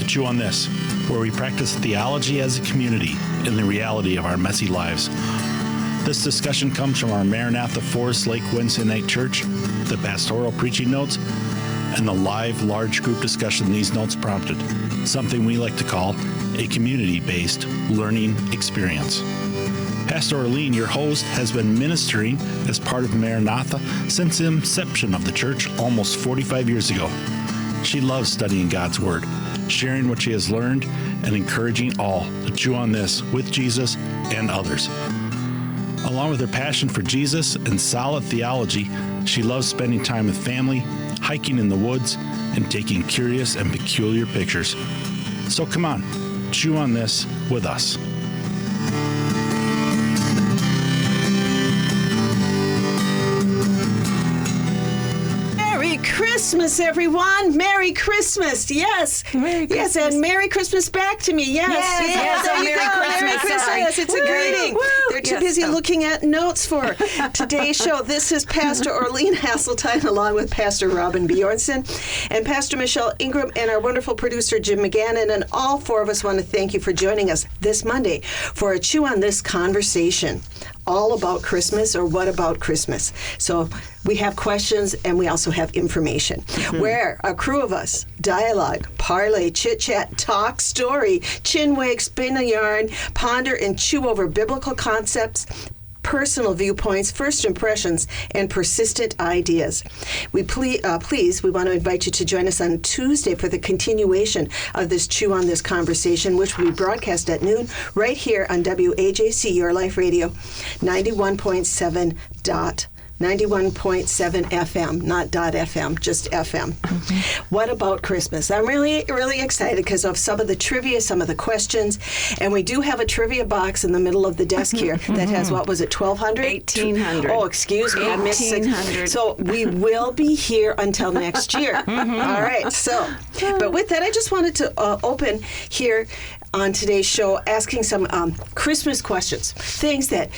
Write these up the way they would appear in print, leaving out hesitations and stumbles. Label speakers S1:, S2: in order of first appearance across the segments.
S1: Chew on This, where we practice theology as a community in the reality of our messy lives. This discussion comes from our Maranatha Forest Lake Wednesday Night Church, the pastoral preaching notes, and the live large group discussion these notes prompted, something we like to call a community-based learning experience. Pastor Orlean, your host, has been ministering as part of Maranatha since the inception of the church almost 45 years ago. She loves studying God's Word, sharing what she has learned, and encouraging all to chew on this with Jesus and others. Along with her passion for Jesus and solid theology, she loves spending time with family, hiking in the woods, and taking curious and peculiar pictures. So come on, chew on this with us.
S2: Christmas, everyone. Merry Christmas. Yes.
S3: Merry Christmas.
S2: Yes, and Merry Christmas back to me. Yes.
S3: Yes.
S2: There you
S3: Merry
S2: go.
S3: Christmas.
S2: Merry Christmas. It's a greeting. They're too busy looking at notes for today's show. This is Pastor Orlean Hasseltine along with Pastor Robin Bjornson and Pastor Michelle Ingram and our wonderful producer Jim McGannon. And all four of us want to thank you for joining us this Monday for a Chew on This conversation all about Christmas, or what about Christmas. So we have questions and we also have information. Where a crew of us dialogue, parlay, chit-chat, talk, story, chinwag, spin a yarn, ponder and chew over biblical concepts, personal viewpoints, first impressions, and persistent ideas. We please, we want to invite you to join us on Tuesday for the continuation of this Chew on This conversation, which we broadcast at noon right here on WAJC, Your Life Radio, 91.7 FM, not .fm, just FM. What about Christmas? I'm really, really excited because of some of the trivia, some of the questions, and we do have a trivia box in the middle of the desk here that has, what was it, 1,200?
S3: 1,800.
S2: Oh, excuse me, I missed
S3: 1,800.
S2: So we will be here until next year. All right, so, but with that, I just wanted to open here on today's show asking some Christmas questions, things that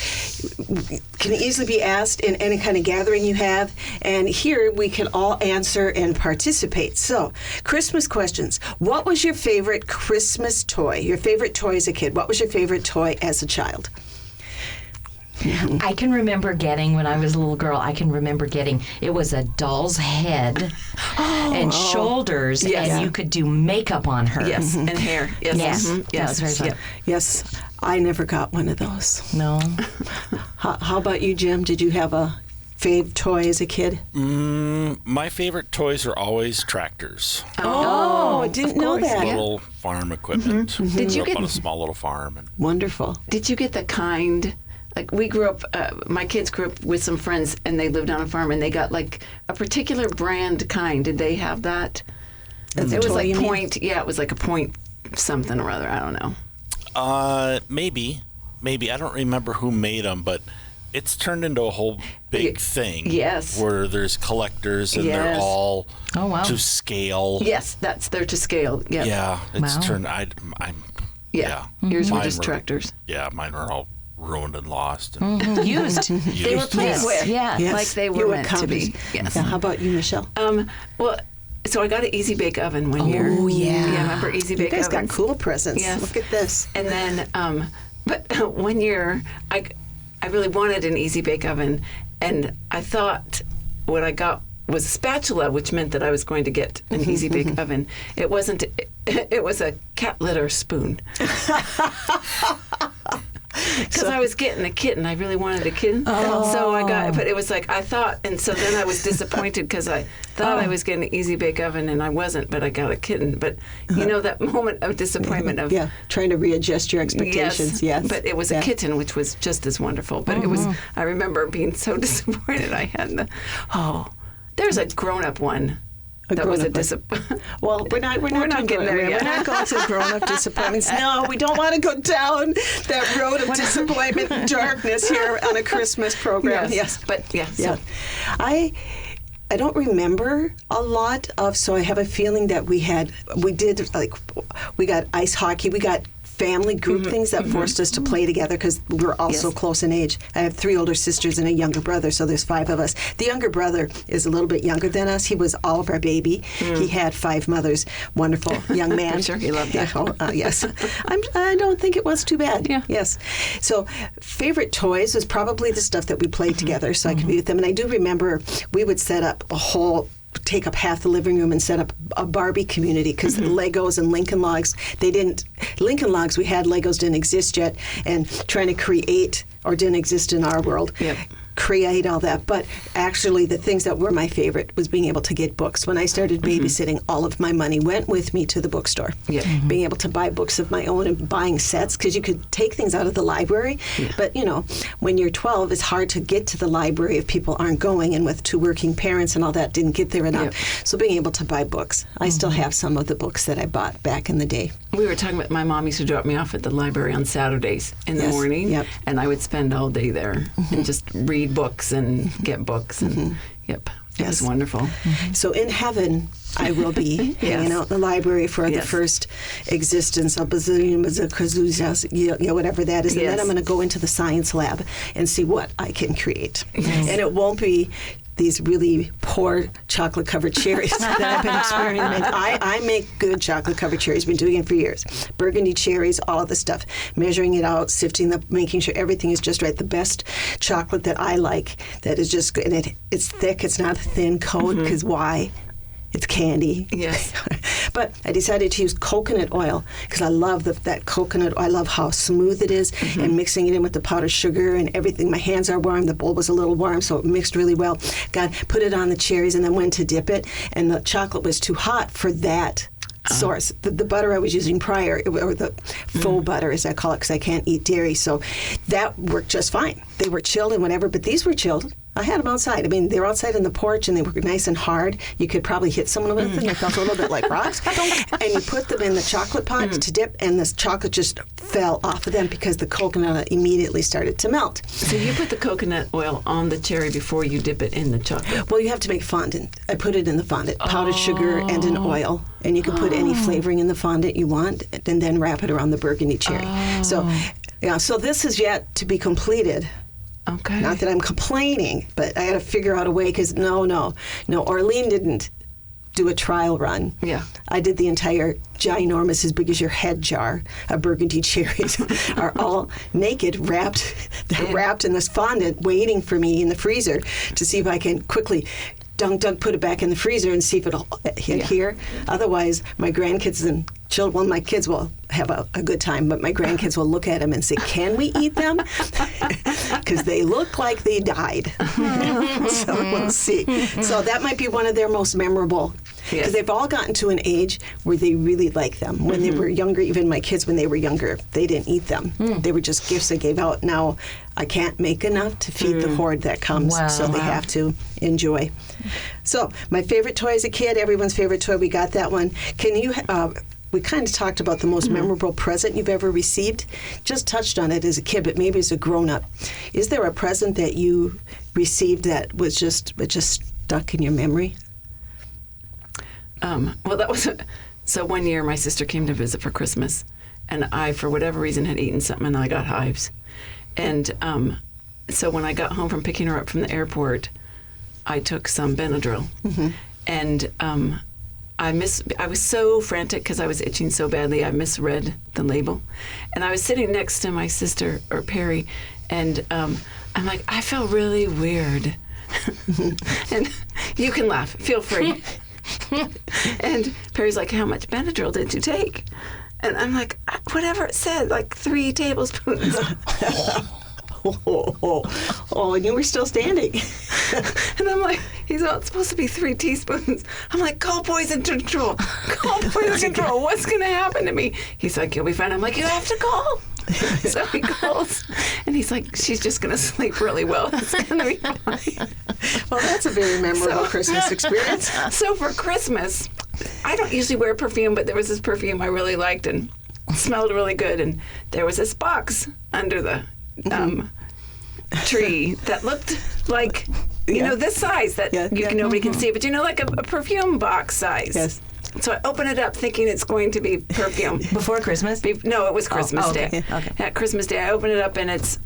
S2: can easily be asked in any kind of gathering you have, and here we can all answer and participate. So, Christmas questions. What was your favorite Christmas toy? Your favorite toy as a kid? What was your favorite toy as a child?
S4: I can remember getting, when I was a little girl, it was a doll's head and shoulders, and you could do makeup on her.
S3: Yes, and hair. Yes.
S4: Yes.
S3: Yes.
S4: That was very fun.
S2: Yes, I never got one of those.
S4: No.
S2: How about you, Jim? Did you have a fave toy as a kid?
S1: My favorite toys are always tractors.
S2: Oh, I didn't know that.
S1: Little farm equipment.
S3: Did you
S1: Grew up
S3: get
S1: on a small little farm? And
S2: Wonderful.
S3: Did you get the kind? Like, we grew up, my kids grew up with some friends, and they lived on a farm, and they got, like, a particular brand kind. Did they have that?
S2: That's
S3: It
S2: a
S3: was
S2: toy,
S3: like
S2: you mean?
S3: point, it was like a point something or other. I don't know.
S1: Maybe. I don't remember who made them, but it's turned into a whole big thing.
S3: Yes.
S1: Where there's collectors, and they're
S3: Yes.
S1: all
S4: Oh, wow.
S1: to scale.
S3: Yes, that's there to scale. Yeah.
S1: Yeah, it's
S4: Wow.
S1: turned.
S3: Yeah. Yours were
S1: Mine
S3: just tractors.
S1: Yeah, mine were all ruined and lost. And
S4: Used.
S3: They were played
S4: Yes.
S3: with.
S4: Yeah.
S2: Yes.
S3: Like they
S2: You
S3: were
S2: were
S3: meant to be. Yes.
S2: Yeah, how about you, Michelle?
S3: Well, so I got an Easy Bake Oven one year.
S4: Oh, yeah.
S3: Yeah, remember Easy
S2: You
S3: Bake
S2: guys
S3: Oven?
S2: got cool presents.
S3: Yes.
S2: Look at this.
S3: And then, but one year, I really wanted an Easy Bake Oven, and I thought what I got was a spatula, which meant that I was going to get an Easy Bake Oven. It wasn't. It was a cat litter spoon. Because I was getting a kitten. I really wanted a kitten. So I got, but it was like, I thought, and so then I was disappointed because I thought I was getting an Easy Bake Oven, and I wasn't, but I got a kitten. But you know that moment of disappointment of...
S2: Yeah, trying to readjust your expectations. Yes.
S3: But it was a kitten, which was just as wonderful. But it was, I remember being so disappointed I had there's a grown-up one. That was a disappointment.
S2: Well, we're not
S3: getting there yet.
S2: We're not going to grown-up disappointments. No, we don't want to go down that road of disappointment and darkness here on a Christmas program.
S3: Yes. But yeah. So.
S2: Yeah. I don't remember a lot of, so I have a feeling that we got ice hockey, we got family group things that forced us to play together because we're all so close in age. I have 3 older sisters and a younger brother, so there's 5 of us. The younger brother is a little bit younger than us. He was all of our baby. He had 5 mothers. Wonderful young man.
S3: I'm sure he loved that.
S2: Yes. I don't think it was too bad.
S3: Yeah.
S2: Yes. So favorite toys was probably the stuff that we played together so I could be with them. And I do remember we would set up take up half the living room and set up a Barbie community because Legos and Lincoln Logs, Lincoln Logs, we had Legos, didn't exist yet, and trying to create, or didn't exist in our world, create all that. But actually the things that were my favorite was being able to get books. When I started babysitting, all of my money went with me to the bookstore. Being able to buy books of my own and buying sets, because you could take things out of the library. But, when you're 12, it's hard to get to the library if people aren't going, and with 2 working parents and all that, didn't get there enough. So being able to buy books. I still have some of the books that I bought back in the day.
S3: We were talking about my mom used to drop me off at the library on Saturdays in the morning, and I would spend all day there and just read books and get books. And it was wonderful.
S2: So in heaven, I will be hanging out in the library for the first existence of whatever that is. And then I'm going to go into the science lab and see what I can create. And it won't be these really poor chocolate-covered cherries that I've been experimenting. I make good chocolate-covered cherries. Been doing it for years. Burgundy cherries, all of the stuff. Measuring it out, sifting them, making sure everything is just right. The best chocolate that I like that is just good. And it's thick. It's not a thin coat, because why? It's candy.
S3: Yes.
S2: But I decided to use coconut oil because I love that coconut. I love how smooth it is, and mixing it in with the powdered sugar and everything. My hands are warm. The bowl was a little warm, so it mixed really well. Put it on the cherries and then went to dip it, and the chocolate was too hot for that source. The butter I was using prior, or the faux butter as I call it, because I can't eat dairy, so that worked just fine. They were chilled and whatever, but these were chilled. I had them outside. I mean, they were outside in the porch, and they were nice and hard. You could probably hit someone with them. They felt a little bit like rocks. And you put them in the chocolate pot to dip, and the chocolate just fell off of them because the coconut immediately started to melt.
S3: So you put the coconut oil on the cherry before you dip it in the chocolate?
S2: Well, you have to make fondant. I put it in the fondant, powdered sugar and an oil. And you can put any flavoring in the fondant you want, and then wrap it around the burgundy cherry. So this is yet to be completed.
S3: Okay.
S2: Not that I'm complaining, but I had to figure out a way, because no, Orlean didn't do a trial run.
S3: Yeah.
S2: I did the entire ginormous, as big as your head jar of burgundy cherries are all naked, wrapped in this fondant, waiting for me in the freezer to see if I can quickly dunk, put it back in the freezer and see if it'll hit here. Otherwise, my grandkids and children, well, my kids will have a good time, but my grandkids will look at them and say, "Can we eat them?" Because they look like they died. So we'll see. So that might be one of their most memorable, because they've all gotten to an age where they really like them. When they were younger, even my kids, when they were younger, they didn't eat them. They were just gifts I gave out. Now I can't make enough to feed the horde that comes, so they have to enjoy. So my favorite toy as a kid, everyone's favorite toy, we got that one. Can you... we kind of talked about the most memorable present you've ever received. Just touched on it as a kid, but maybe as a grown-up. Is there a present that you received that was just stuck in your memory?
S3: Well, that was... So one year my sister came to visit for Christmas, and I, for whatever reason, had eaten something, and I got hives. And so when I got home from picking her up from the airport, I took some Benadryl. And I was so frantic because I was itching so badly, I misread the label. And I was sitting next to my sister, or Perry, and I'm like, I felt really weird. And you can laugh, feel free. And Perry's like, how much Benadryl did you take? And I'm like, whatever it said, like 3 tablespoons.
S2: And you were still standing.
S3: And I'm like, he's all, it's supposed to be 3 teaspoons. I'm like, call poison control. Call poison control. What's going to happen to me? He's like, you'll be fine. I'm like, you have to call. So he calls, and he's like, she's just going to sleep really well. It's going to be fine.
S2: Well, that's a very memorable Christmas experience.
S3: So for Christmas, I don't usually wear perfume, but there was this perfume I really liked and smelled really good. And there was this box under the tree that looked like, you know, this size that nobody can see, but like a perfume box size.
S2: Yes.
S3: So I open it up thinking it's going to be perfume.
S4: Before Christmas?
S3: No, it was Christmas Day.
S4: Okay. Okay.
S3: At Christmas Day, I open it up and it's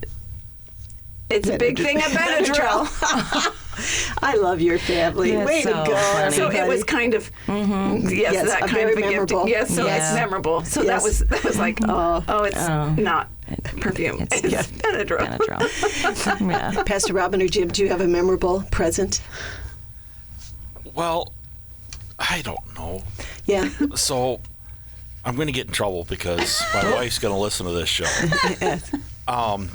S3: a big thing of Benadryl.
S2: I love your family.
S4: That's
S2: Way
S4: so
S2: to go.
S4: funny.
S3: So it was kind of
S2: Yes,
S3: that kind
S2: very
S3: of a
S2: memorable.
S3: gift. Yes, so
S2: Yes.
S3: it's memorable. So
S2: Yes.
S3: that was like it's not perfume. It's Benadryl.
S4: Benadryl. Yeah.
S2: Pastor Robin or Jim, do you have a memorable present?
S5: Well, I don't know.
S2: Yeah.
S5: So I'm going to get in trouble because my wife's going to listen to this show.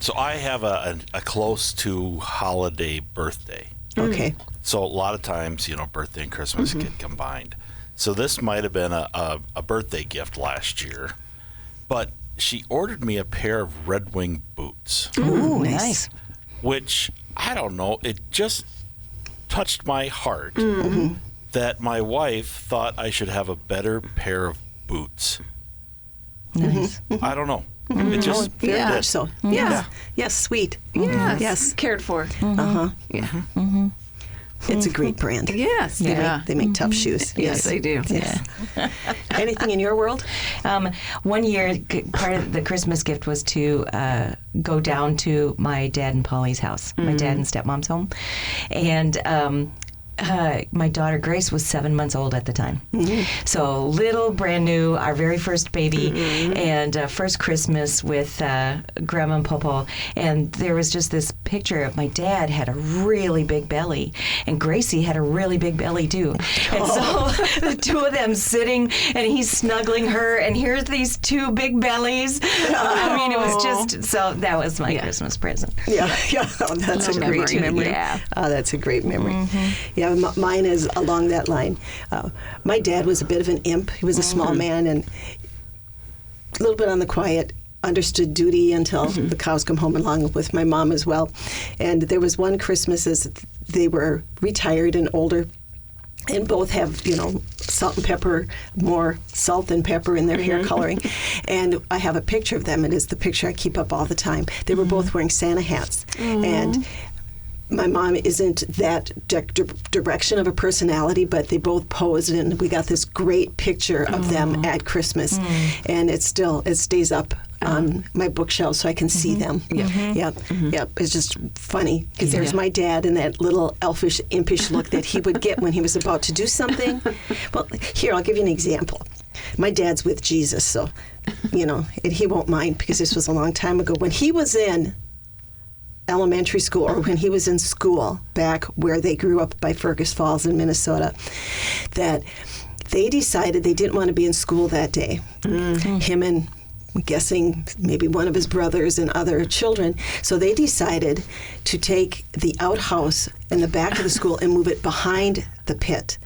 S5: So I have a close to holiday birthday.
S2: Okay.
S5: So a lot of times, birthday and Christmas get combined. So this might have been a birthday gift last year, but she ordered me a pair of Red Wing boots,
S4: Ooh, nice.
S5: which I don't know. It just touched my heart that my wife thought I should have a better pair of boots.
S4: Nice.
S5: I don't know. It just
S2: Very
S3: Yeah.
S2: much so. Yes. Yes, sweet. Yes.
S3: Cared for.
S2: Uh-huh.
S3: Yeah.
S2: It's a great brand.
S3: Yes.
S2: They make tough shoes.
S3: Yes, they do.
S2: Yes. Anything in your world?
S4: One year, part of the Christmas gift was to go down to my dad and Polly's house, my dad and stepmom's home. And my daughter Grace was 7 months old at the time. So little, brand new, our very first baby, and first Christmas with Grandma and Papa. And there was just this picture of my dad had a really big belly, and Gracie had a really big belly too. And so the two of them sitting, and he's snuggling her, and here's these two big bellies. I mean, it was just, so that was my Christmas present.
S2: Yeah. Oh, that's a great memory.
S4: Yeah.
S2: Oh, that's a great memory. Yeah, mine is along that line. My dad was a bit of an imp. He was a small man and a little bit on the quiet, understood duty until the cows come home, along with my mom as well. And there was one Christmas as they were retired and older, and both have, salt and pepper, more salt than pepper in their hair coloring. And I have a picture of them. It is the picture I keep up all the time. They were both wearing Santa hats. And my mom isn't that direction of a personality, but they both posed, and we got this great picture of them at Christmas. And it stays up on my bookshelf so I can see them. Yep. It's just funny because there's my dad and that little elfish, impish look that he would get when he was about to do something. Well, here, I'll give you an example. My dad's with Jesus, so, and he won't mind because this was a long time ago. When he was in elementary school, or when he was in school back where they grew up by Fergus Falls in Minnesota, that they decided they didn't want to be in school that day. Him and, I'm guessing, maybe one of his brothers and other children. So they decided to take the outhouse in the back of the school and move it behind the pit.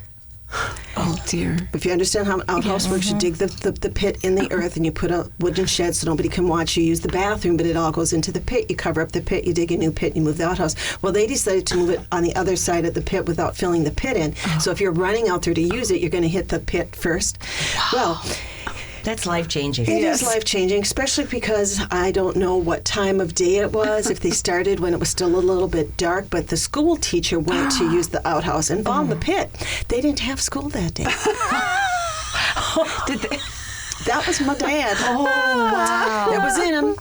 S3: Oh, dear.
S2: If you understand how an outhouse works, you dig the pit in the earth and you put a wooden shed so nobody can watch you use the bathroom, but it all goes into the pit. You cover up the pit, you dig a new pit, you move the outhouse. Well, they decided to move it on the other side of the pit without filling the pit in. So if you're running out there to use it, you're going to hit the pit first. Wow. Well,
S4: That's life-changing.
S2: It is life-changing, especially because I don't know what time of day it was, if they started when it was still a little bit dark, but the school teacher went to use the outhouse and found the pit. They didn't have school that day.
S3: Did they?
S2: That was my dad. Oh, wow. It was in him.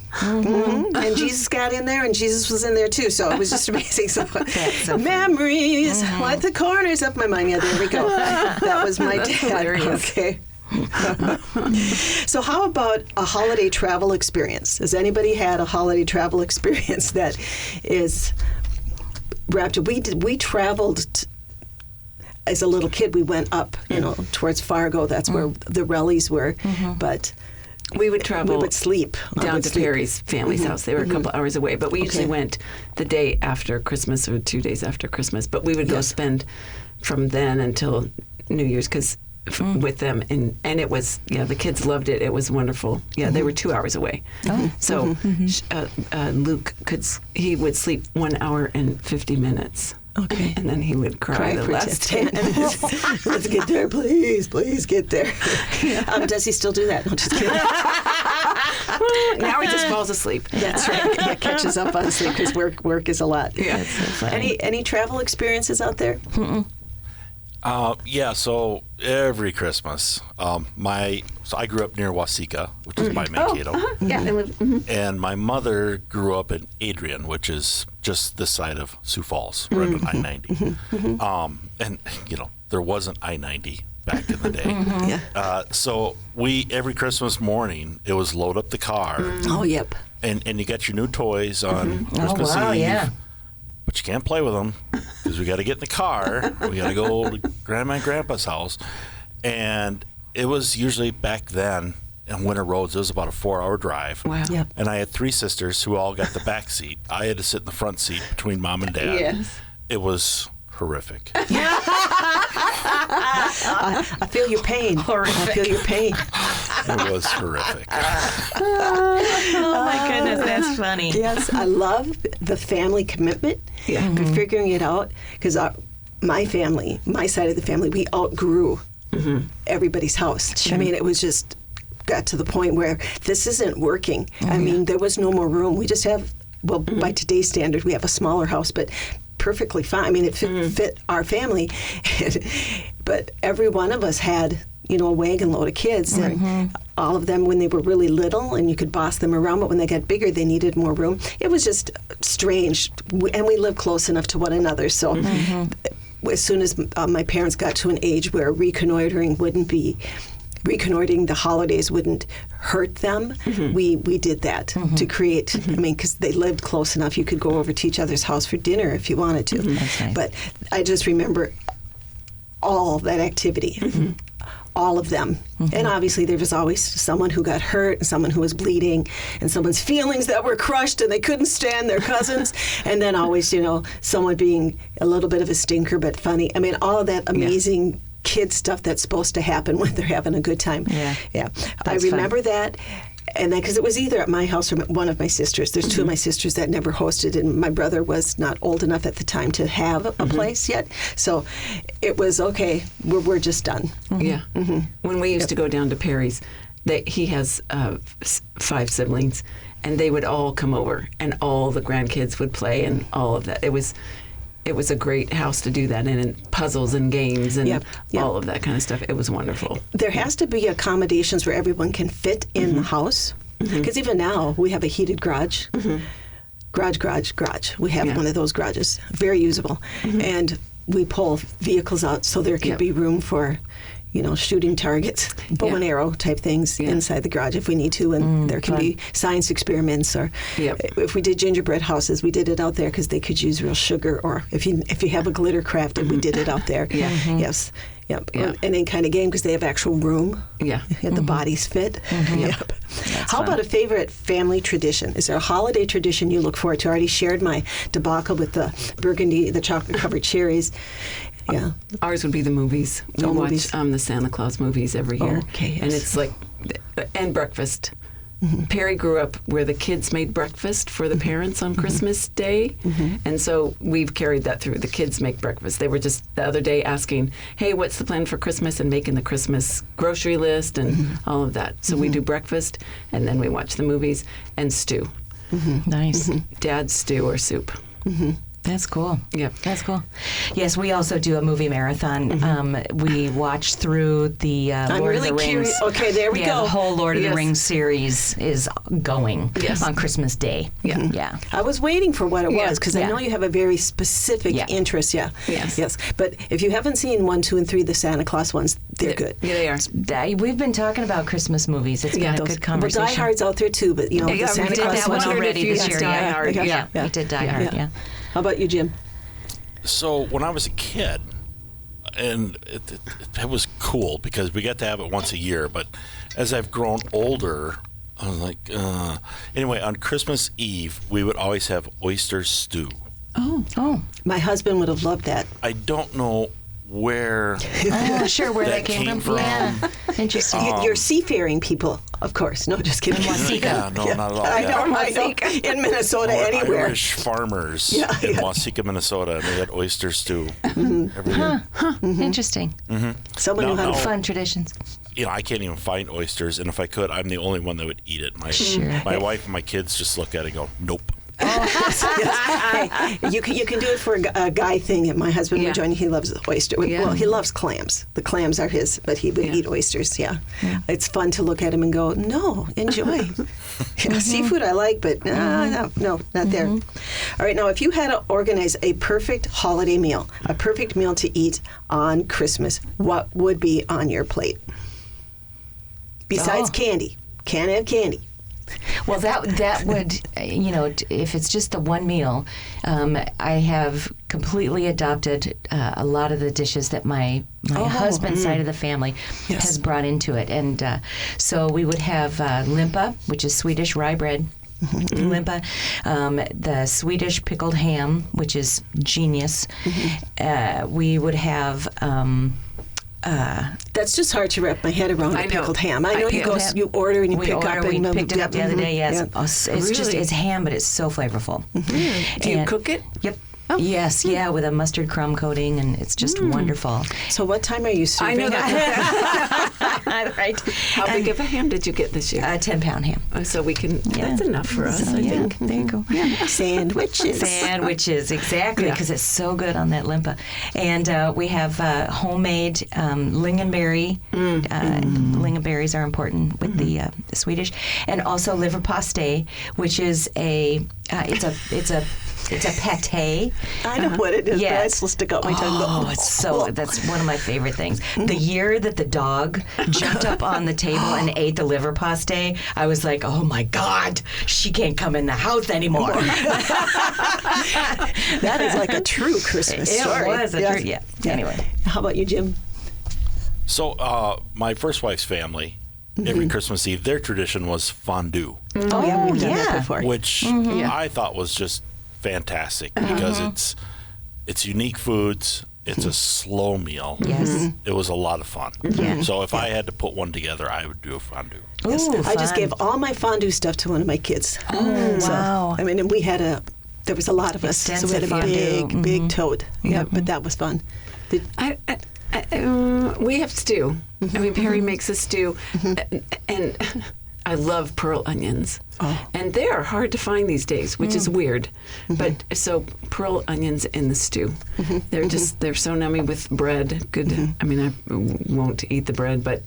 S2: And Jesus got in there, and Jesus was in there, too. So it was just amazing. So memories, like the corners of my mind. Yeah, there we go. That was my dad.
S3: Hilarious.
S2: Okay. So how about a holiday travel experience? Has anybody had a holiday travel experience that is wrapped up? We traveled as a little kid. We went up, towards Fargo. That's where the Rellies were. But
S3: we would travel.
S2: We would sleep
S3: down to Perry's family's house. They were a couple hours away, but we usually went the day after Christmas or 2 days after Christmas. But we would go spend from then until New Year's with them, and it was the kids loved it. It was wonderful. They were 2 hours away, so Luke he would sleep 1 hour and 50 minutes.
S2: Okay,
S3: and then he would cry the last 10 minutes.
S2: Let's get there, please get there. Does he still do that? No, just kidding.
S3: Now he just falls asleep.
S2: That's right. He catches up on sleep because work is a lot.
S3: Yeah.
S2: Any travel experiences out there?
S5: So every Christmas, so I grew up near Waseca, which is by Mankato.
S3: Yeah, I live.
S5: And my mother grew up in Adrian, which is just this side of Sioux Falls, right on I-90. And, there wasn't I-90 back in the day. So every Christmas morning, it was load up the car.
S2: Oh, yep.
S5: And you got your new toys on Christmas Eve.
S4: Yeah.
S5: But you can't play with them because we got to get in the car. We got to go to Grandma and Grandpa's house. And it was usually back then in winter roads, it was about a 4-hour drive.
S3: Wow.
S2: Yep.
S5: And I had 3 sisters who all got the back seat. I had to sit in the front seat between Mom and Dad.
S3: Yes.
S5: It was horrific.
S2: I feel your pain.
S4: Horrific.
S2: I feel your pain.
S5: It was horrific.
S4: Oh my goodness, that's funny.
S2: Yes, I love the family commitment.
S3: Yeah.
S2: Figuring it out, because my family, my side of the family, we outgrew everybody's house. I mean, it was just got to the point where this isn't working. I mean, there was no more room. We just have, by today's standard, we have a smaller house, but perfectly fine. I mean, it fit our family. But every one of us had, a wagon load of kids. And all of them, when they were really little, and you could boss them around, but when they got bigger, they needed more room. It was just strange. And we lived close enough to one another. So as soon as my parents got to an age where reconnoitering the holidays wouldn't hurt them, we did that to create, I mean, because they lived close enough, you could go over to each other's house for dinner if you wanted to.
S4: That's nice.
S2: But I just remember all that activity. All of them. And obviously there was always someone who got hurt and someone who was bleeding and someone's feelings that were crushed and they couldn't stand their cousins. And then always, someone being a little bit of a stinker but funny. I mean, all of that amazing kid stuff that's supposed to happen when they're having a good time. Yeah. I remember that. And then, because it was either at my house or one of my sisters. There's 2 of my sisters that never hosted, and my brother was not old enough at the time to have a place yet. So it was, okay, we're just done.
S3: Yeah. When we used to go down to Perry's, he has 5 siblings, and they would all come over, and all the grandkids would play, and all of that. It was a great house to do that in, and puzzles and games and all of that kind of stuff. It was wonderful.
S2: There has to be accommodations where everyone can fit in the house. Because even now, we have a heated garage. Garage. We have one of those garages. Very usable. And we pull vehicles out so there can be room for, shooting targets, bow and arrow type things inside the garage if we need to. And there can be science experiments, or if we did gingerbread houses, we did it out there because they could use real sugar. Or if you have a glitter craft, we did it out there. Yes. Yep. And any kind of game because they have actual room. The bodies fit. Yep. How about a favorite family tradition? Is there a holiday tradition you look forward to? I already shared my debacle with the burgundy, the chocolate-covered cherries. Yeah.
S3: Ours would be the movies. We watch
S2: movies.
S3: The Santa Claus movies every year.
S2: Okay, yes.
S3: And it's like, and breakfast. Perry grew up where the kids made breakfast for the parents on Christmas Day. And so we've carried that through. The kids make breakfast. They were just the other day asking, hey, what's the plan for Christmas? And making the Christmas grocery list and all of that. So we do breakfast, and then we watch the movies and stew.
S4: Nice.
S3: Dad's stew or soup.
S4: That's cool.
S3: Yep.
S4: That's cool. Yes, we also do a movie marathon. We watch through the Lord of the Rings.
S2: Curious. Okay, there we go.
S4: The whole Lord of the Rings series is going on Christmas Day. Yeah.
S2: I was waiting for what it was because I know you have a very specific interest.
S3: Yes.
S2: But if you haven't seen 1, 2, and 3, the Santa Claus ones, they're good.
S3: Yeah, they are.
S4: We've been talking about Christmas movies. It's been a good conversation.
S2: Well, Die Hard's out there too, but the
S4: we
S2: Santa
S4: did
S2: Claus
S4: that one
S2: ones.
S4: already this year.
S3: Die Hard.
S4: Yeah, we did Die Hard. Yeah.
S2: How about you, Jim?
S5: So when I was a kid, and it was cool because we got to have it once a year, but as I've grown older, I was like, anyway, on Christmas Eve, we would always have oyster stew.
S4: Oh.
S2: My husband would have loved that.
S5: I don't know where
S4: Where
S5: that came from.
S4: Yeah. Interesting.
S2: You're seafaring people, of course. No, just kidding.
S5: Yeah, no, not at all.
S2: I
S5: Yeah.
S2: know. In Minnesota, anywhere.
S5: Irish farmers in Waseca, Minnesota, and they had oyster stew every year.
S4: Interesting.
S2: Someone who had
S4: Fun traditions.
S5: I can't even find oysters, and if I could, I'm the only one that would eat it. My wife and my kids just look at it and go, nope.
S2: Hey, you can do it for a guy thing. My husband
S3: Yeah.
S2: would join. He loves oyster.
S3: Yeah.
S2: Well, he loves clams. The clams are his, but he would eat oysters. Yeah. It's fun to look at him and go, no, enjoy. Yeah, seafood I like, but no, not there. All right, now if you had to organize a perfect holiday meal, a perfect meal to eat on Christmas, what would be on your plate? Besides candy. Can't have candy.
S4: Well, that would, if it's just the one meal, I have completely adopted a lot of the dishes that my husband's side of the family has brought into it. And so we would have limpa, which is Swedish rye bread. Limpa, the Swedish pickled ham, which is genius. We would have...
S2: That's just hard to wrap my head around.
S3: I know.
S2: Pickled ham. I know you order and you
S4: we
S2: pick
S4: order,
S2: up.
S4: We
S2: And
S4: picked it up the other day. Yes,
S3: Really?
S4: it's ham, but it's so flavorful.
S3: Do you cook it?
S4: Yep. Yes, with a mustard crumb coating, and it's just wonderful.
S2: So what time are you serving?
S3: I know that.
S4: Right.
S3: How big of a ham did you get this year?
S4: A 10-pound ham.
S3: So we can. That's enough for us,
S4: So,
S3: I think.
S4: There you go. Sandwiches, exactly, because it's so good on that limpa. And we have homemade lingonberry. Lingonberries are important with the Swedish, and also leverpastej, which is it's a pate.
S2: I know what it is, but I
S4: Yes.
S2: still stick out my tongue.
S4: Oh, that's one of my favorite things. The year that the dog jumped up on the table and ate the liver pastej, I was like, oh my God, she can't come in the house anymore.
S2: That is like a true Christmas story.
S4: It was a true, yeah. Anyway.
S2: How about you, Jim?
S5: So my first wife's family, every Christmas Eve, their tradition was fondue,
S2: Oh, yeah, we've done that before.
S5: which I thought was just fantastic because it's unique foods. It's a slow meal.
S4: Yes.
S5: It was a lot of fun.
S4: Yeah.
S5: So if I had to put one together, I would do a fondue.
S2: Yes.
S4: Ooh,
S2: I just
S4: fun.
S2: gave all my fondue stuff to one of my kids.
S4: Oh,
S2: So,
S4: wow.
S2: I mean, and there was a lot of us. So we had
S4: Extensive
S2: a
S4: fondue.
S2: big toad. Yeah, but that was fun.
S3: We have stew. I mean, Perry makes a stew, and I love pearl onions. And they are hard to find these days, which is weird. But so pearl onions in the stew. They're they're so nummy with bread. Good. I mean, I won't eat the bread, but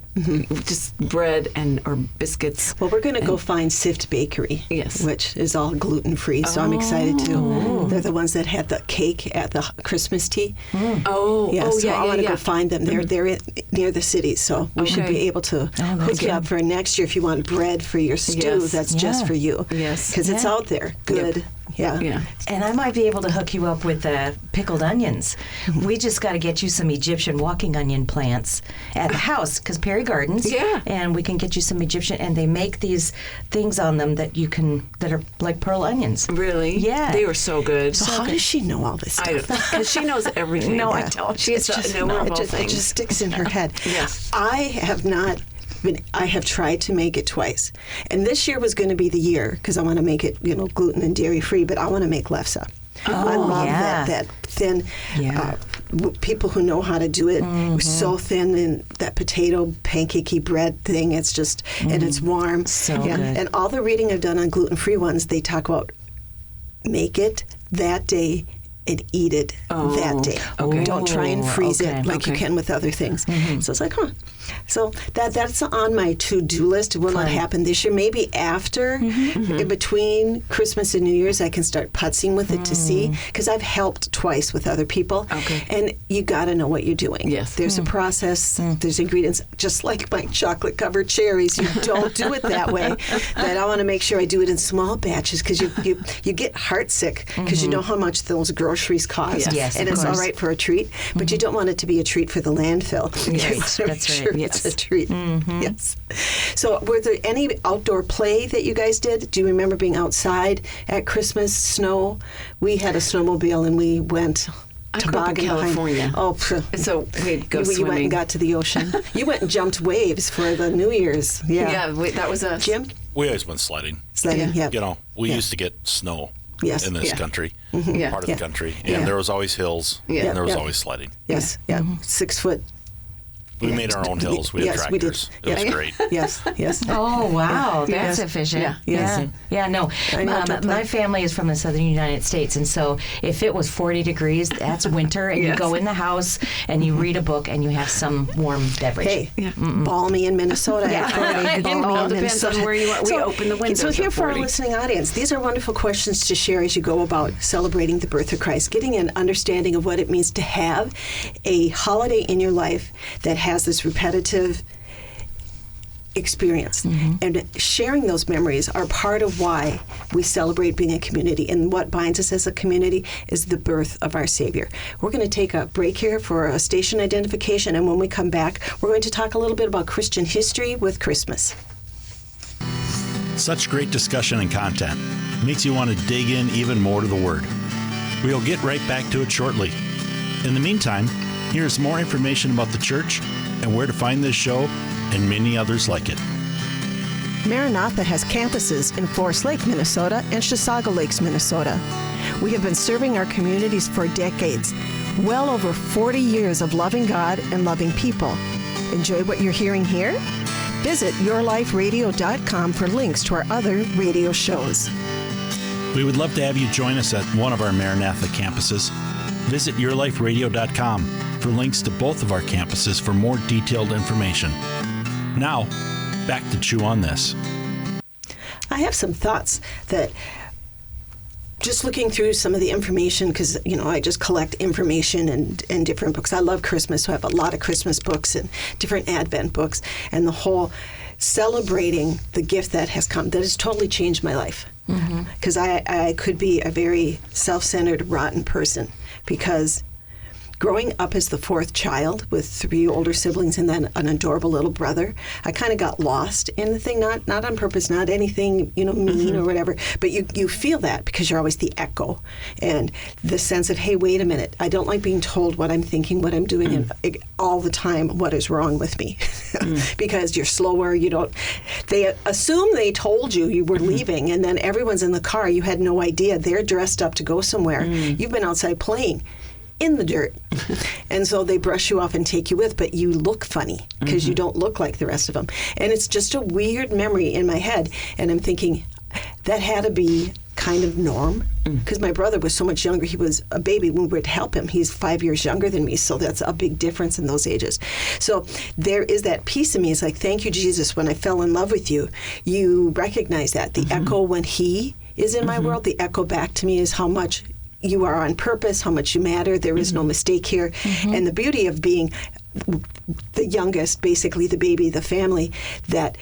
S3: just bread or biscuits.
S2: Well, we're going to go find Sift Bakery,
S3: Yes.
S2: which is all gluten-free, so I'm excited too. They're the ones that had the cake at the Christmas tea.
S3: Oh,
S2: Yeah, so I want to
S3: yeah.
S2: go find them. They're near the city, so we should
S3: Okay.
S2: be able to hook you up for next year if you want bread for your stew.
S3: Yes.
S2: That's just for you.
S3: Yes.
S2: Because it's out there. Good. Yeah.
S3: Yeah.
S4: And I might be able to hook you up with pickled onions. We just got to get you some Egyptian walking onion plants at the house because Perry Gardens.
S3: Yeah.
S4: And we can get you some Egyptian, and they make these things on them that are like pearl onions.
S3: Really?
S4: Yeah.
S3: They were so good.
S2: So how does she know all this
S3: I
S2: stuff?
S3: don't, because she knows everything.
S4: No, I don't.
S3: She is a knower of all
S2: It
S3: things.
S2: just sticks in her head.
S3: Yes.
S2: I have tried to make it twice. And this year was going to be the year because I want to make it, gluten and dairy free, but I want to make lefse. I love that thin.
S4: Yeah.
S2: People who know how to do it, so thin, and that potato pancakey bread thing, it's just, and it's warm.
S4: So good.
S2: And all the reading I've done on gluten-free ones, they talk about make it that day and eat it that day.
S3: okay.
S2: Don't try and freeze
S4: Okay.
S2: it like you
S3: Okay.
S2: can with other things. So it's like, So that's on my to-do list. It will not happen this year. Maybe after, in between Christmas and New Year's, I can start putzing with it to see, because I've helped twice with other people.
S3: Okay.
S2: And you got to know what you're doing.
S3: Yes.
S2: There's a process. There's ingredients. Just like my chocolate-covered cherries, you don't do it that way. But I want to make sure I do it in small batches, because you get heartsick because you know how much those groceries cost.
S4: Yes,
S2: and
S4: of
S2: it's all
S4: course.
S2: right for a treat, but you don't want it to be a treat for the landfill. You
S4: Right,
S2: want to make
S4: that's right.
S2: sure it's a treat. Yes. So were there any outdoor play that you guys did? Do you remember being outside at Christmas, snow? We had a snowmobile and we went
S3: I grew up in
S2: toboggan behind.
S3: California.
S2: Oh, phew.
S3: So we'd go
S2: you
S3: swimming.
S2: went and got to the ocean. You went and jumped waves for the New Year's. Yeah.
S3: That was us.
S2: Jim?
S5: We always went sledding.
S2: Sledding, yeah.
S5: We used to get snow
S2: Yes.
S5: in this
S3: Yeah.
S5: country,
S3: Yeah.
S5: part of
S2: Yeah.
S5: the country, and
S2: Yeah.
S5: there was always hills,
S3: Yeah.
S5: and there was
S2: Yeah.
S5: always sledding.
S2: Yes, yeah. 6 foot
S5: We made our own hills. We had
S2: yes, we did.
S5: tractors. It was great.
S2: Yes.
S4: Oh, wow. That's efficient.
S2: Yeah. Yes.
S4: Yeah, no. My family is from the southern United States, and so if it was 40 degrees, that's winter, and you go in the house and you read a book and you have some warm beverage.
S2: Hey, balmy in Minnesota.
S3: It all depends on where you are. We open the windows.
S2: So here
S3: at
S2: for our
S3: 40.
S2: listening audience, these are wonderful questions to share as you go about celebrating the birth of Christ, getting an understanding of what it means to have a holiday in your life that has this repetitive experience. And sharing those memories are part of why we celebrate being a community. And what binds us as a community is the birth of our Savior. We're going to take a break here for a station identification, and when we come back, we're going to talk a little bit about Christian history with Christmas.
S1: Such great discussion and content makes you want to dig in even more to the Word. We'll get right back to it shortly. In the meantime, here's more information about the church and where to find this show and many others like it.
S2: Maranatha has campuses in Forest Lake, Minnesota, and Chisago Lakes, Minnesota. We have been serving our communities for decades, well over 40 years of loving God and loving people. Enjoy what you're hearing here? Visit yourliferadio.com for links to our other radio shows.
S1: We would love to have you join us at one of our Maranatha campuses. Visit yourliferadio.com for links to both of our campuses for more detailed information. Now, back to chew on this.
S2: I have some thoughts that just looking through some of the information, because, I just collect information and different books. I love Christmas, so I have a lot of Christmas books and different Advent books, and the whole celebrating the gift that has come, that has totally changed my life. Because I could be a very self-centered, rotten person, because growing up as the fourth child with 3 older siblings and then an adorable little brother, I kind of got lost in the thing, not on purpose, not anything, mean or whatever, but you feel that because you're always the echo, and the sense of, hey, wait a minute, I don't like being told what I'm thinking, what I'm doing, and all the time what is wrong with me. Because you're slower, they assume they told you were leaving, and then everyone's in the car, you had no idea, they're dressed up to go somewhere, you've been outside playing in the dirt. And so they brush you off and take you with, but you look funny because you don't look like the rest of them. And it's just a weird memory in my head. And I'm thinking, that had to be kind of norm, because my brother was so much younger. He was a baby when we would help him. He's 5 years younger than me, so that's a big difference in those ages. So there is that piece of me. It's like, thank you, Jesus, when I fell in love with you, you recognize that. The echo when he is in my world, the echo back to me is how much you are on purpose, how much you matter. There is no mistake here. And the beauty of being the youngest, basically the baby, the family, that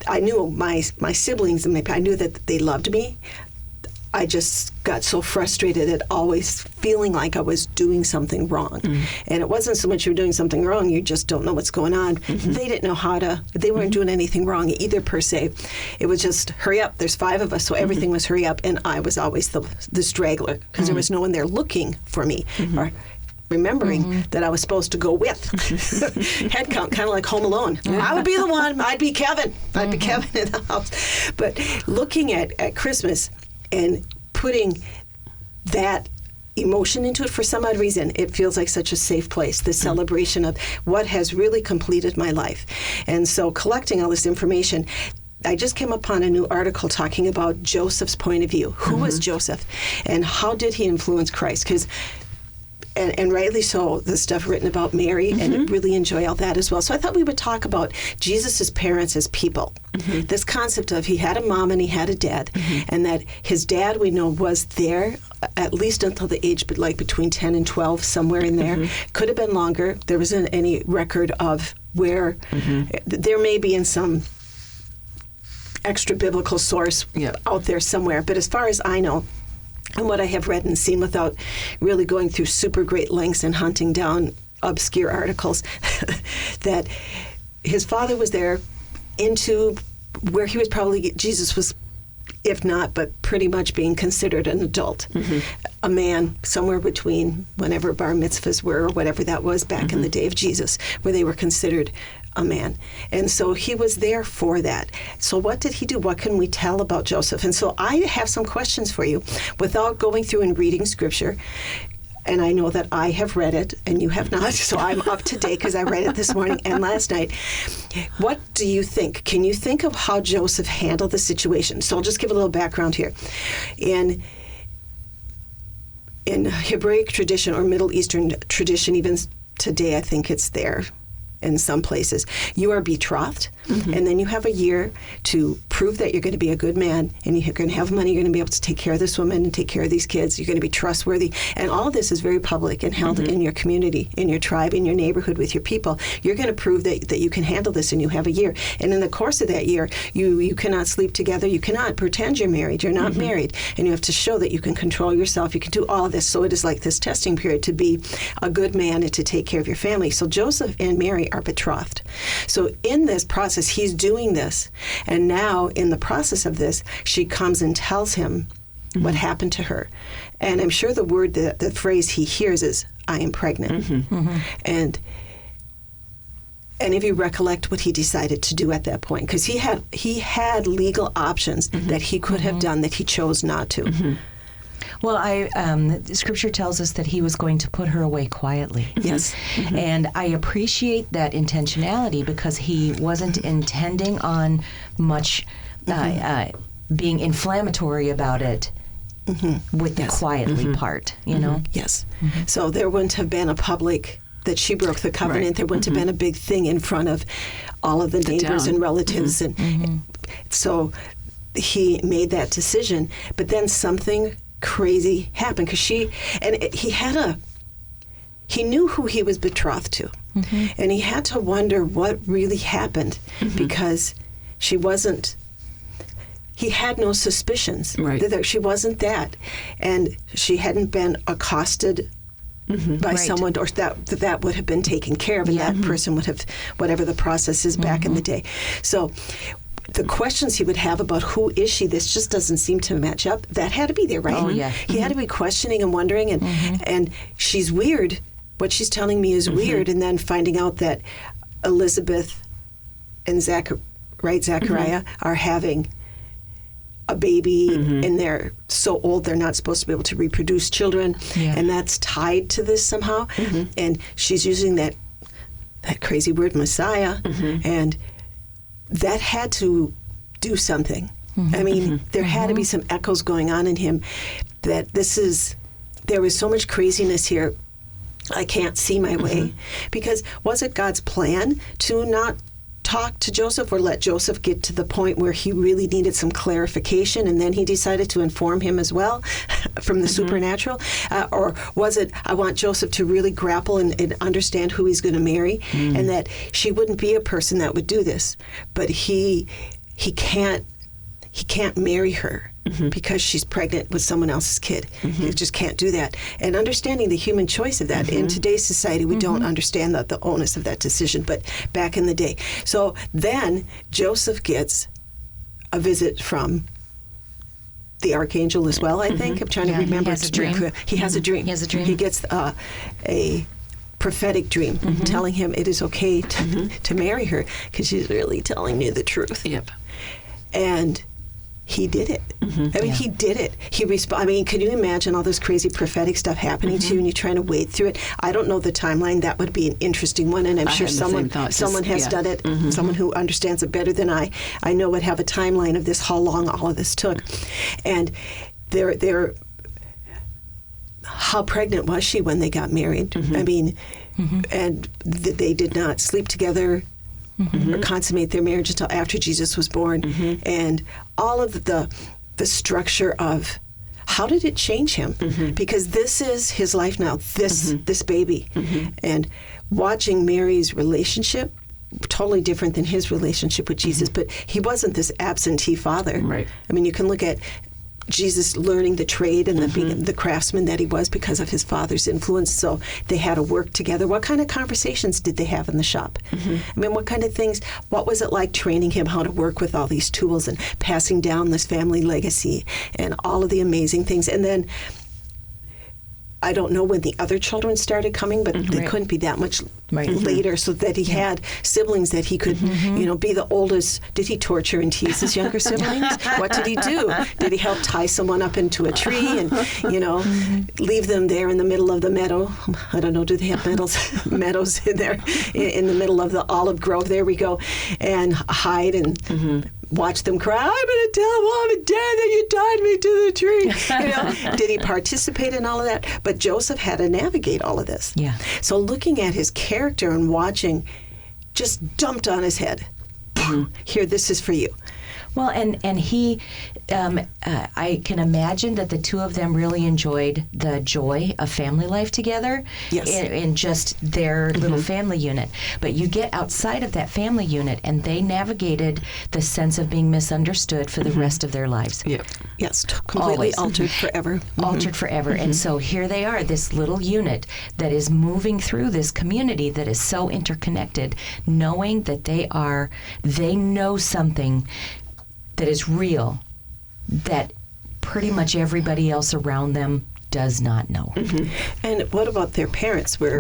S2: I knew my siblings, and I knew that they loved me. I just got so frustrated at always feeling like I was doing something wrong. And it wasn't so much you're doing something wrong, you just don't know what's going on. They didn't know they weren't doing anything wrong either, per se. It was just, hurry up, there's 5 of us, so everything was hurry up, and I was always the straggler, because there was no one there looking for me, or remembering that I was supposed to go with. Head count, kind of like Home Alone. I would be the one, I'd be Kevin. I'd be Kevin in the house. But looking at Christmas, and putting that emotion into it, for some odd reason, it feels like such a safe place, the celebration of what has really completed my life. And so collecting all this information, I just came upon a new article talking about Joseph's point of view. Who was Joseph, and how did he influence Christ? Because and rightly so, the stuff written about Mary, and really enjoy all that as well. So I thought we would talk about Jesus' parents as people. This concept of he had a mom and he had a dad, and that his dad, we know, was there at least until the age between 10 and 12, somewhere in there. Could have been longer. There wasn't any record of where. There may be in some extra biblical source out there somewhere, but as far as I know, and what I have read and seen without really going through super great lengths and hunting down obscure articles, that his father was there into where he was probably, Jesus was, if not, but pretty much being considered an adult. A man somewhere between whenever bar mitzvahs were, or whatever that was back in the day of Jesus, where they were considered a man. And so he was there for that. So what did he do? What can we tell about Joseph? And so I have some questions for you. Without going through and reading scripture, and I know that I have read it and you have not, so I'm up to date because I read it this morning and last night. What do you think? Can you think of how Joseph handled the situation? So I'll just give a little background here. In Hebraic tradition or Middle Eastern tradition, even today I think it's there in some places, you are betrothed, and then you have a year to prove that you're going to be a good man, and you're going to have money, you're going to be able to take care of this woman and take care of these kids, you're going to be trustworthy, and all of this is very public and held in your community, in your tribe, in your neighborhood, with your people. You're going to prove that you can handle this, and you have a year. And in the course of that year, you cannot sleep together, you cannot pretend you're married, you're not married, and you have to show that you can control yourself, you can do all of this. So it is like this testing period to be a good man and to take care of your family. So Joseph and Mary are betrothed. So in this process, he's doing this. And now in the process of this, she comes and tells him what happened to her. And I'm sure the phrase he hears is, I am pregnant. And if you recollect what he decided to do at that point, because he had legal options that he could have done that he chose not to.
S4: Well, Scripture tells us that he was going to put her away quietly.
S2: Yes.
S4: And I appreciate that intentionality because he wasn't intending on much being inflammatory about it with the quietly part, you know?
S2: Yes. So there wouldn't have been a public that she broke the covenant. Right. There wouldn't have been a big thing in front of all of the neighbors and relatives. And so he made that decision. But then something crazy happened because he knew who he was betrothed to, and he had to wonder what really happened because he had no suspicions that she wasn't that, and she hadn't been accosted by someone, or that would have been taken care of, and that person would have, whatever the process is back in the day. So the questions he would have about who is she, this just doesn't seem to match up. That had to be there, right?
S4: Oh, yeah.
S2: He had to be questioning and wondering, and she's weird. What she's telling me is weird, and then finding out that Elizabeth and Zachariah are having a baby, and they're so old they're not supposed to be able to reproduce children, and that's tied to this somehow. And she's using that crazy word Messiah, and that had to do something. I mean, there had to be some echoes going on in him that there was so much craziness here, I can't see my way. Because was it God's plan to not talk to Joseph or let Joseph get to the point where he really needed some clarification, and then he decided to inform him as well from the supernatural? Or was it, I want Joseph to really grapple and understand who he's going to marry, and that she wouldn't be a person that would do this, but he can't marry her because she's pregnant with someone else's kid. He just can't do that. And understanding the human choice of that. In today's society, we don't understand the onus of that decision, but back in the day. So then Joseph gets a visit from the archangel as well, I think. I'm trying to remember.
S4: He has a dream.
S2: He has a dream.
S4: He has a dream.
S2: He gets a prophetic dream telling him it is okay to marry her because she's really telling you the truth.
S3: Yep.
S2: And he did it. I mean, he did it. I mean, can you imagine all this crazy prophetic stuff happening to you, and you're trying to wade through it? I don't know the timeline. That would be an interesting one, and I'm sure someone has done it. Someone who understands it better than I know would have a timeline of this, how long all of this took, and how pregnant was she when they got married? I mean, and they did not sleep together. Or consummate their marriage until after Jesus was born, and all of the structure of how did it change him? Because this is his life now, this baby, and watching Mary's relationship, totally different than his relationship with Jesus. But he wasn't this absentee father. Right. I mean, you can look at Jesus learning the trade and being the craftsman that he was because of his father's influence. So they had to work together. What kind of conversations did they have in the shop? I mean, what kind of things, what was it like training him how to work with all these tools and passing down this family legacy and all of the amazing things? And then I don't know when the other children started coming, but they couldn't be that much later, so that he had siblings that he could, be the oldest. Did he torture and tease his younger siblings? What did he do? Did he help tie someone up into a tree and, leave them there in the middle of the meadow? I don't know, do they have meadows in there, in the middle of the olive grove? There we go. And hide and watch them cry, I'm going to tell Mom and Dad that you tied me to the tree. Did he participate in all of that? But Joseph had to navigate all of this.
S4: Yeah.
S2: So looking at his character and watching, just dumped on his head. Here, this is for you.
S4: Well, and he, I can imagine that the two of them really enjoyed the joy of family life together in just their little family unit. But you get outside of that family unit, and they navigated the sense of being misunderstood for the rest of their lives.
S3: Yep.
S2: Yes, completely
S4: Always.
S2: altered forever.
S4: Altered forever. And so here they are, this little unit that is moving through this community that is so interconnected, knowing that they know something that is real, that pretty much everybody else around them does not know.
S2: And what about their parents? Were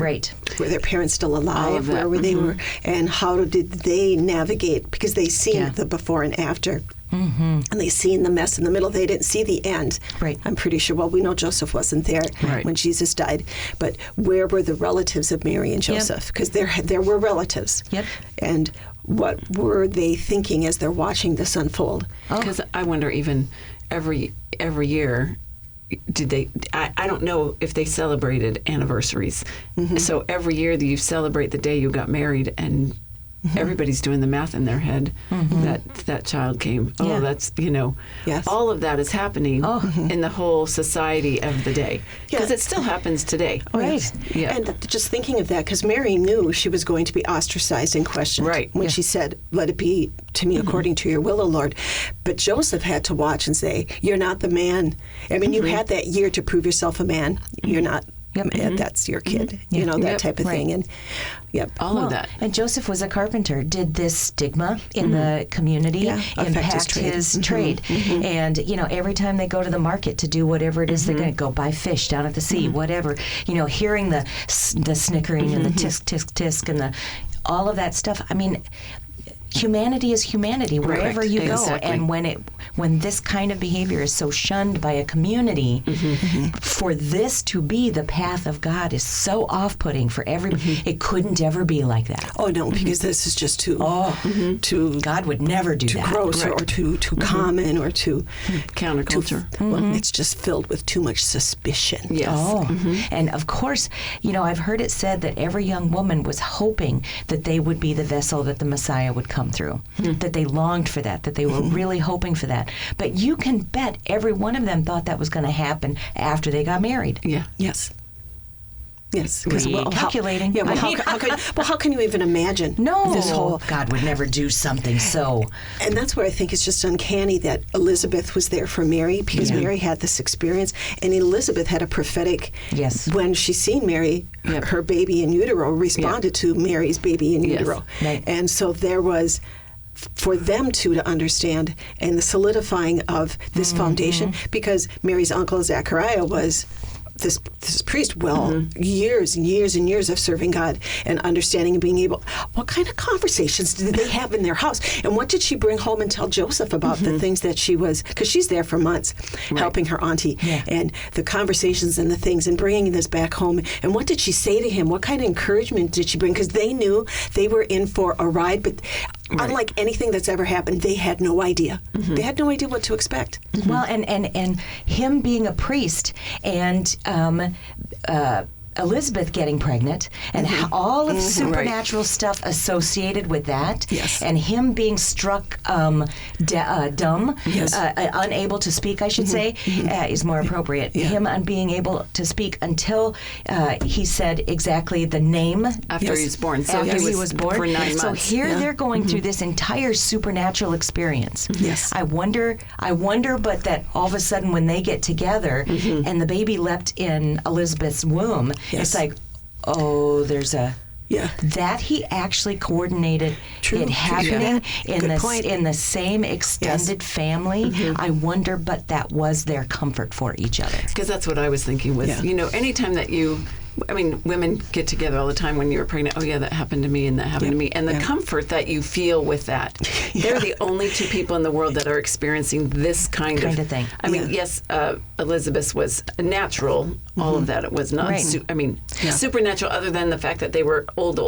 S2: their parents still alive? Where were they? And how did they navigate? Because they seen the before and after. And they seen the mess in the middle. They didn't see the end.
S4: Right.
S2: I'm pretty sure. Well, we know Joseph wasn't there when Jesus died. But where were the relatives of Mary and Joseph? Because there were relatives.
S4: Yep.
S2: And what were they thinking as they're watching this unfold?
S3: Because I wonder, even every year, did they? I don't know if they celebrated anniversaries. So every year that you celebrate the day you got married, and everybody's doing the math in their head that child came. Oh, that's
S2: Yes.
S3: all of that is happening in the whole society of the day, because it still happens today.
S2: Right.
S3: Yeah.
S2: And just thinking of that, because Mary knew she was going to be ostracized and questioned when she said, let it be to me according to your will, O Lord. But Joseph had to watch and say, you're not the man. I mean, you had that year to prove yourself a man. You're not. That's your kid, that type of thing. And
S3: all of that.
S4: And Joseph was a carpenter. Did this stigma in the community impact his trade? And, every time they go to the market to do whatever it is, they're going to go buy fish down at the sea, whatever, hearing the snickering and the tisk, tisk, tisk and all of that stuff. I mean, humanity is humanity wherever you go. And when this kind of behavior is so shunned by a community, for this to be the path of God is so off-putting for everybody. It couldn't ever be like that.
S2: Oh no, because this is just too
S4: God would never do that.
S2: Too gross or too common or too
S3: counterculture.
S2: Well, it's just filled with too much suspicion.
S3: Yes.
S4: And of course, I've heard it said that every young woman was hoping that they would be the vessel that the Messiah would come through, that they longed for that they were really hoping for that. But you can bet every one of them thought that was going to happen after they got married.
S3: Yeah.
S2: Yes. Yes.
S4: Calculating.
S2: How can you even imagine this whole...
S4: God would never do something so...
S2: And that's where I think it's just uncanny that Elizabeth was there for Mary, because Mary had this experience, and Elizabeth had a prophetic...
S4: Yes.
S2: When she seen Mary, her baby in utero responded to Mary's baby in utero.
S4: Right.
S2: And so there was... for them to understand, and the solidifying of this foundation, because Mary's uncle Zechariah was this priest, years and years and years of serving God and understanding and being able, what kind of conversations did they have in their house? And what did she bring home and tell Joseph about the things that she was, because she's there for months helping her auntie, and the conversations and the things and bringing this back home. And what did she say to him? What kind of encouragement did she bring? Because they knew they were in for a ride, but unlike anything that's ever happened, they had no idea. They had no idea what to expect.
S4: Well, and him being a priest and Elizabeth getting pregnant and all of the supernatural stuff associated with that, and him being struck dumb, unable to speak, I should say, is more appropriate. Him being able to speak until he said exactly the name
S3: after he was born. So
S4: after he was born
S3: for 9 months.
S4: So here they're going through this entire supernatural experience.
S2: Yes.
S4: I wonder, but that all of a sudden when they get together and the baby leapt in Elizabeth's womb, it's like, oh, there's a that he actually coordinated it happening in the same extended family. I wonder, but that was their comfort for each other.
S3: Because that's what I was thinking with, anytime that women get together all the time when you're pregnant. Oh, yeah, that happened to me and that happened to me. And the comfort that you feel with that. They're the only two people in the world that are experiencing this kind of
S4: thing.
S3: I mean, yes, Elizabeth was natural. All of that. It was not, supernatural, other than the fact that they were old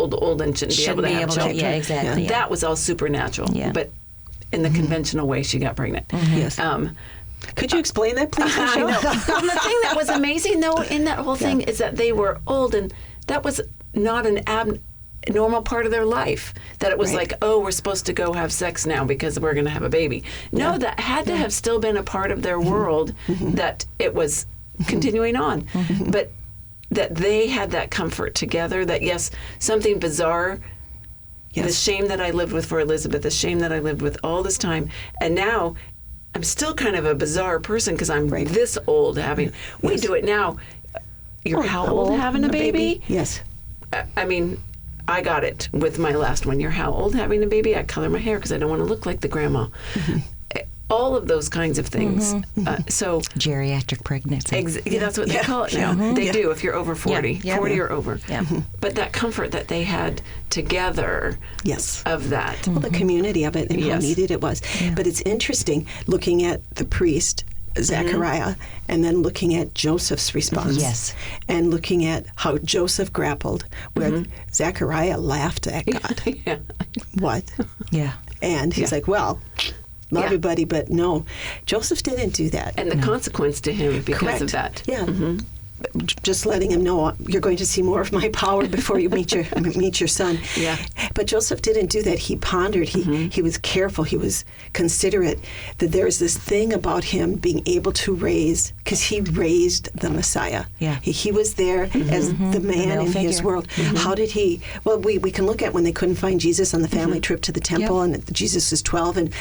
S3: and shouldn't be able to have children.
S4: Yeah, exactly.
S3: That was all supernatural. Yeah. But in the conventional way, she got pregnant.
S2: Yes. Could you explain that, please?
S3: I know. Well, the thing that was amazing, though, in that whole thing is that they were old, and that was not an abnormal part of their life. That it was like, oh, we're supposed to go have sex now because we're going to have a baby. No, that had to have still been a part of their world, that it was continuing on. But that they had that comfort together, that, yes, something bizarre, the shame that I lived with for Elizabeth, the shame that I lived with all this time, and now I'm still kind of a bizarre person because I'm this old having. We do it now. You're how old having a baby?
S2: Yes.
S3: I mean, I got it with my last one. You're how old having a baby? I color my hair because I don't want to look like the grandma. All of those kinds of things. So
S4: geriatric pregnancy.
S3: That's what they call it now. They do if you're over 40, 40 or over. But that comfort that they had together of that.
S2: Well, the community of it and how needed it was. But it's interesting looking at the priest, Zechariah, and then looking at Joseph's response.
S4: Yes.
S2: And looking at how Joseph grappled, where Zechariah laughed at God. What?
S4: Yeah.
S2: And he's like, well, love you, buddy, but no. Joseph didn't do that.
S3: And the consequence to him because of that.
S2: Yeah. Just letting him know you're going to see more of my power before you meet your son.
S3: Yeah.
S2: But Joseph didn't do that. He pondered. He was careful. He was considerate. That there's this thing about him being able to raise, because he raised the Messiah.
S4: Yeah.
S2: He was there as the man in his world. How did he? Well, we can look at when they couldn't find Jesus on the family trip to the temple, and Jesus is 12, and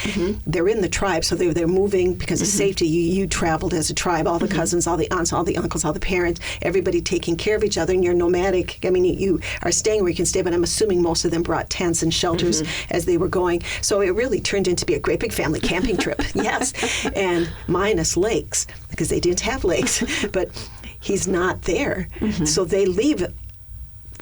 S2: they're in the tribe, so they're moving because of safety. You traveled as a tribe, all the cousins, all the aunts, all the uncles, all the parents, everybody taking care of each other, and you're nomadic. I mean, you are staying where you can stay, but I'm assuming most of them brought tents and shelters as they were going. So it really turned into be a great big family camping trip. Yes. And minus lakes, because they didn't have lakes, but he's not there. So they leave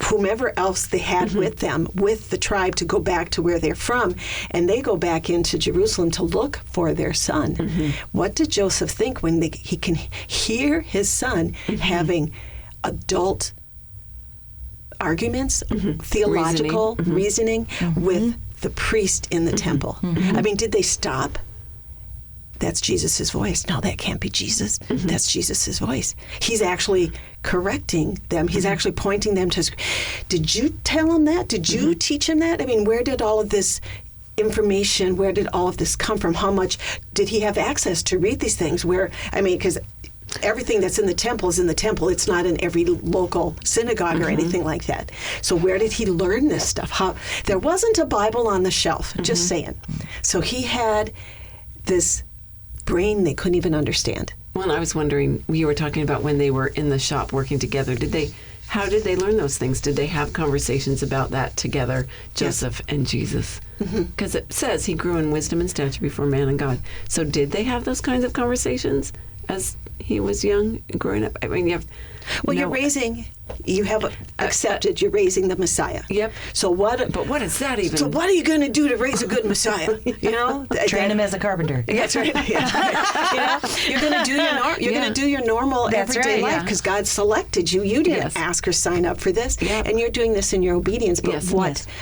S2: whomever else they had with them, with the tribe, to go back to where they're from, and they go back into Jerusalem to look for their son. What did Joseph think when he can hear his son having adult arguments, theological reasoning with the priest in the temple? I mean, did they stop? That's Jesus' voice. No, that can't be Jesus. That's Jesus' voice. He's actually correcting them. He's actually pointing them to, did you tell him that? Did you teach him that? I mean, where did all of this information, where did all of this come from? How much did he have access to read these things? Because everything that's in the temple is in the temple. It's not in every local synagogue or anything like that. So where did he learn this stuff? There wasn't a Bible on the shelf, just saying. So he had this brain they couldn't even understand.
S3: Well, I was wondering, you were talking about when they were in the shop working together. How did they learn those things? Did they have conversations about that together, Joseph and Jesus? Because it says he grew in wisdom and stature before man and God. So did they have those kinds of conversations as he was young, growing up? I mean, you have accepted you're raising the Messiah. Yep.
S2: But
S3: what is that even?
S2: So what are you going to do to raise a good Messiah?
S4: Train him as a carpenter.
S2: That's right. You're going to do your normal everyday life because God selected you. You didn't ask or sign up for this, and you're doing this in your obedience. But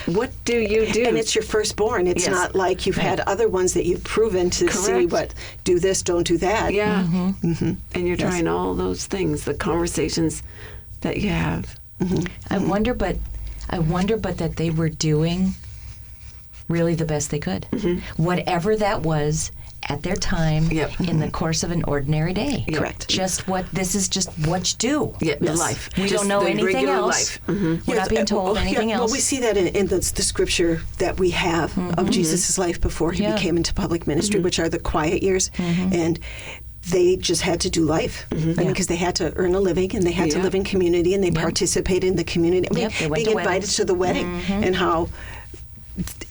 S3: what do you do?
S2: And it's your firstborn. It's not like you've had other ones that you've proven to see what do this, don't do that.
S3: Yeah. And you're trying all those things, the conversations that you have.
S4: I wonder, but that they were doing really the best they could, whatever that was at their time in the course of an ordinary day.
S2: Correct.
S4: This is just what you do.
S3: The life.
S4: We don't know anything else. We're not being told anything else.
S2: Well, we see that in the scripture that we have of Jesus' life before he became into public ministry, which are the quiet years. And they just had to do life. I mean, because they had to earn a living and they had to live in community and they participated in the community. I mean, being invited to the wedding and how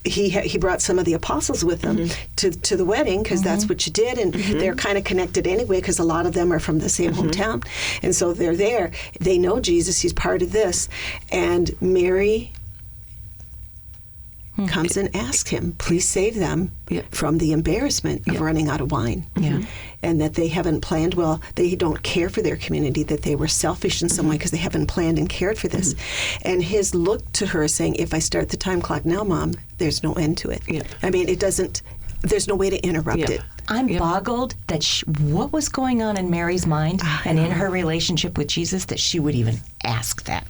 S2: he brought some of the apostles with him to the wedding because that's what you did, and they're kind of connected anyway because a lot of them are from the same hometown, and so they're there. They know Jesus; he's part of this, and Mary comes and asks him, "Please save them from the embarrassment of running out of wine." And that they haven't planned well. They don't care for their community. That they were selfish in some way because they haven't planned and cared for this. And his look to her saying, "If I start the time clock now, Mom, there's no end to it." I mean, it doesn't. There's no way to interrupt it.
S4: I'm boggled that what was going on in Mary's mind and in her relationship with Jesus that she would even ask that.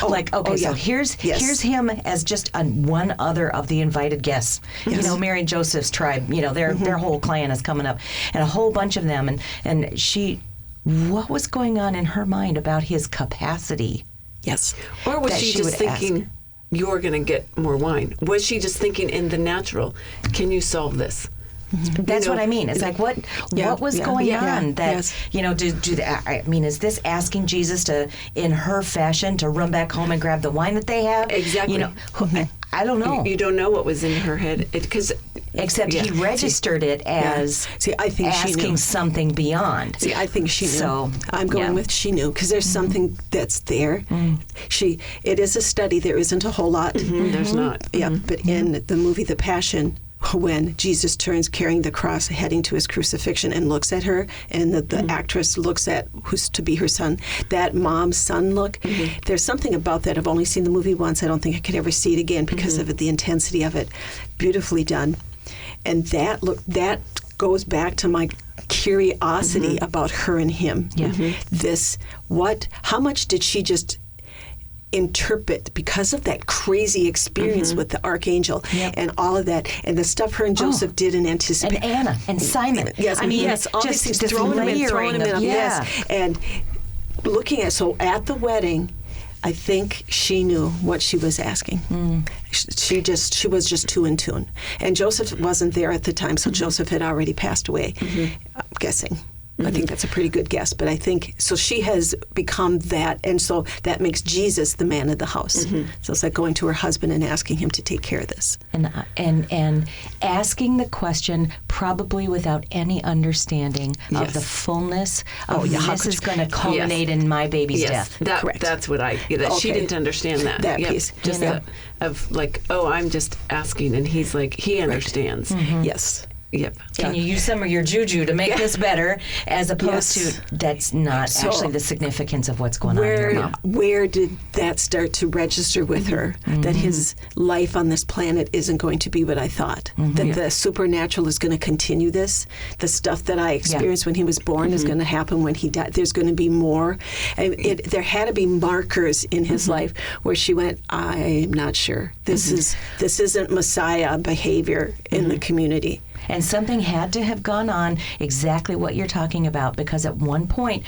S4: So here's him as just one other of the invited guests. You know, Mary and Joseph's tribe. You know, their whole clan is coming up, and a whole bunch of them. And she, what was going on in her mind about his capacity?
S2: Yes.
S3: Or was she just thinking, "You're going to get more wine"? Was she just thinking in the natural, "Can you solve this"?
S4: That's what I mean. It's like what was going on that I mean, is this asking Jesus to, in her fashion, to run back home and grab the wine that they have?
S3: Exactly.
S4: You know, I don't know.
S3: You don't know what was in her head
S4: except he registered it as
S2: I think
S4: asking
S2: she knew.
S4: Something beyond.
S2: See, I think she knew.
S4: So
S2: I'm going with she knew because there's something that's there. It is a study. There isn't a whole lot.
S3: There's not.
S2: Yeah, but in the movie The Passion, when Jesus turns carrying the cross heading to his crucifixion and looks at her, and the actress looks at who's to be her son, that mom-son look, there's something about that. I've only seen the movie once. I don't think I could ever see it again because of the intensity of it. Beautifully done. And that goes back to my curiosity about her and him. How much did she just interpret because of that crazy experience with the archangel and all of that and the stuff her and Joseph did in anticipation.
S4: And Anna and Simon.
S2: All these things, throwing him in. And looking at the wedding, I think she knew what she was asking. She was just too in tune. And Joseph wasn't there at the time, so Joseph had already passed away, I'm guessing. I think that's a pretty good guess, but I think so. She has become that, and so that makes Jesus the man of the house. So it's like going to her husband and asking him to take care of this,
S4: and asking the question probably without any understanding of the fullness of this is going to culminate in my baby's death.
S2: Correct.
S3: That's what she didn't understand that.
S2: That piece,
S3: just of like, I'm just asking, and he's like, he understands.
S2: Yes.
S3: Yep.
S4: Can you use some of your juju to make this better, as opposed to that's not actually the significance of what's going on in her mom.
S2: Where did that start to register with her, that his life on this planet isn't going to be what I thought, that the supernatural is going to continue this, the stuff that I experienced when he was born is going to happen when he died, there's going to be more. There had to be markers in his life where she went, I'm not sure. This isn't Messiah behavior in the community.
S4: And something had to have gone on, exactly what you're talking about, because at one point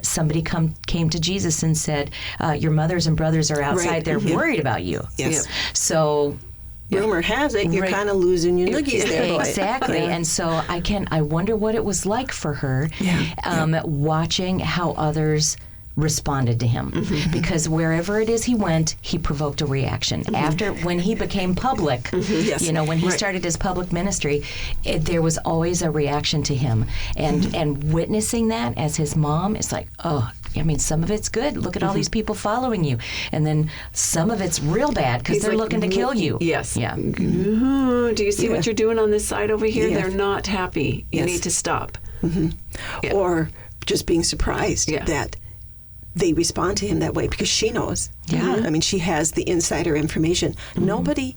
S4: somebody came to Jesus and said, your mothers and brothers are outside. They're worried about you.
S2: Yes.
S4: So
S2: rumor has it you're kind of losing your noogies there, boy.
S4: Exactly. And so I wonder what it was like for her watching how others responded to him, because wherever it is he went, he provoked a reaction. When he became public, when he started his public ministry, there was always a reaction to him, and witnessing that as his mom, it's like, some of it's good. Look at all these people following you, and then some of it's real bad because they're looking to kill you.
S3: Yes.
S4: Yeah.
S3: Do you see what you're doing on this side over here? They're not happy. You need to stop.
S2: Or just being surprised that they respond to him that way, because she knows. I mean, she has the insider information. Nobody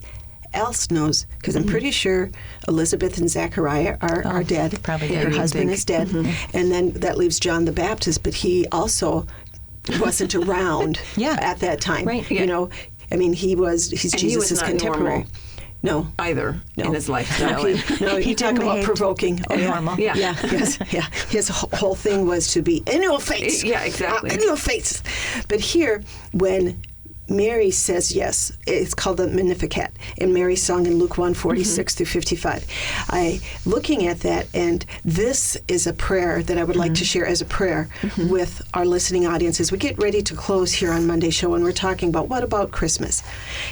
S2: else knows, because I'm pretty sure Elizabeth and Zachariah are dead.
S4: Probably
S2: her husband is dead. And then that leaves John the Baptist, but he also wasn't around at that time.
S4: Right.
S2: You know, I mean, he's Jesus' contemporary.
S3: Normal.
S2: No.
S3: Either in his lifestyle.
S2: He talk about provoking.
S4: Normal.
S2: His whole thing was to be in your face.
S3: Yeah, exactly.
S2: In your face. But here, when Mary says yes. It's called the Magnificat, and Mary's song in Luke 1:46 through 55. Looking at that, and this is a prayer that I would like to share as a prayer with our listening audience as we get ready to close here on Monday show, and we're talking about what about Christmas.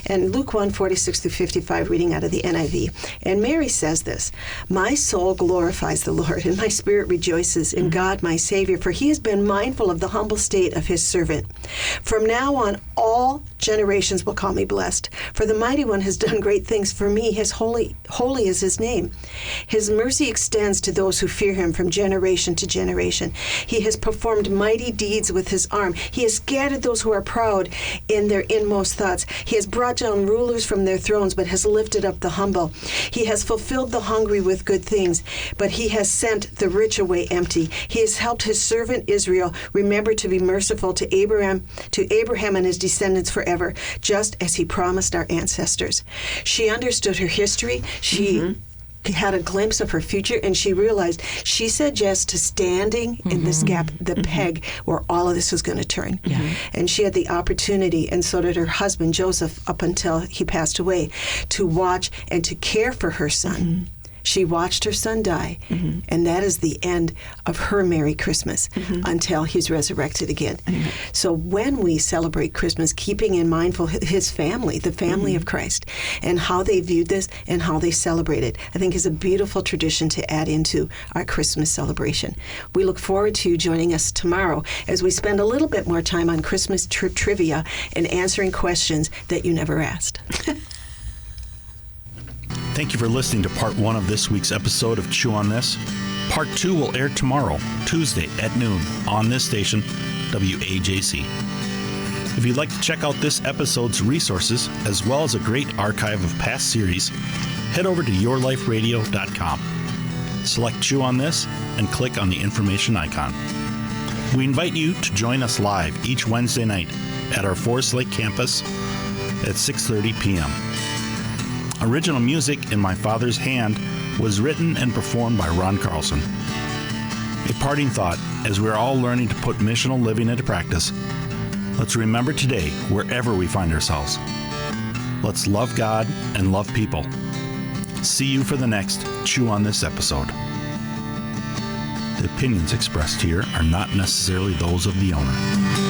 S2: And Luke 1:46 through 55, reading out of the NIV. And Mary says this, "My soul glorifies the Lord, and my spirit rejoices in God my Savior, for he has been mindful of the humble state of his servant. From now on, all generations will call me blessed, for the Mighty One has done great things for me. His holy is his name. His mercy extends to those who fear him from generation to generation. He has performed mighty deeds with his arm. He has scattered those who are proud in their inmost thoughts. He has brought down rulers from their thrones, but has lifted up the humble. He has fulfilled the hungry with good things, but he has sent the rich away empty. He has helped his servant Israel remember to be merciful to Abraham and his descendants forever, just as he promised our ancestors." She understood her history. She had a glimpse of her future, and she realized she said yes to standing in this gap, the peg where all of this was going to turn. And she had the opportunity, and so did her husband Joseph up until he passed away, to watch and to care for her son. She watched her son die, and that is the end of her Merry Christmas until he's resurrected again. So when we celebrate Christmas, keeping in mind his family, the family of Christ, and how they viewed this and how they celebrated, I think is a beautiful tradition to add into our Christmas celebration. We look forward to you joining us tomorrow as we spend a little bit more time on Christmas trivia and answering questions that you never asked.
S1: Thank you for listening to part 1 of this week's episode of Chew on This. Part 2 will air tomorrow, Tuesday at noon, on this station, WAJC. If you'd like to check out this episode's resources, as well as a great archive of past series, head over to yourliferadio.com. Select Chew on This and click on the information icon. We invite you to join us live each Wednesday night at our Forest Lake campus at 6:30 p.m. Original music in My Father's Hand was written and performed by Ron Carlson. A parting thought, as we're all learning to put missional living into practice, let's remember today, wherever we find ourselves, let's love God and love people. See you for the next Chew on This episode. The opinions expressed here are not necessarily those of the owner.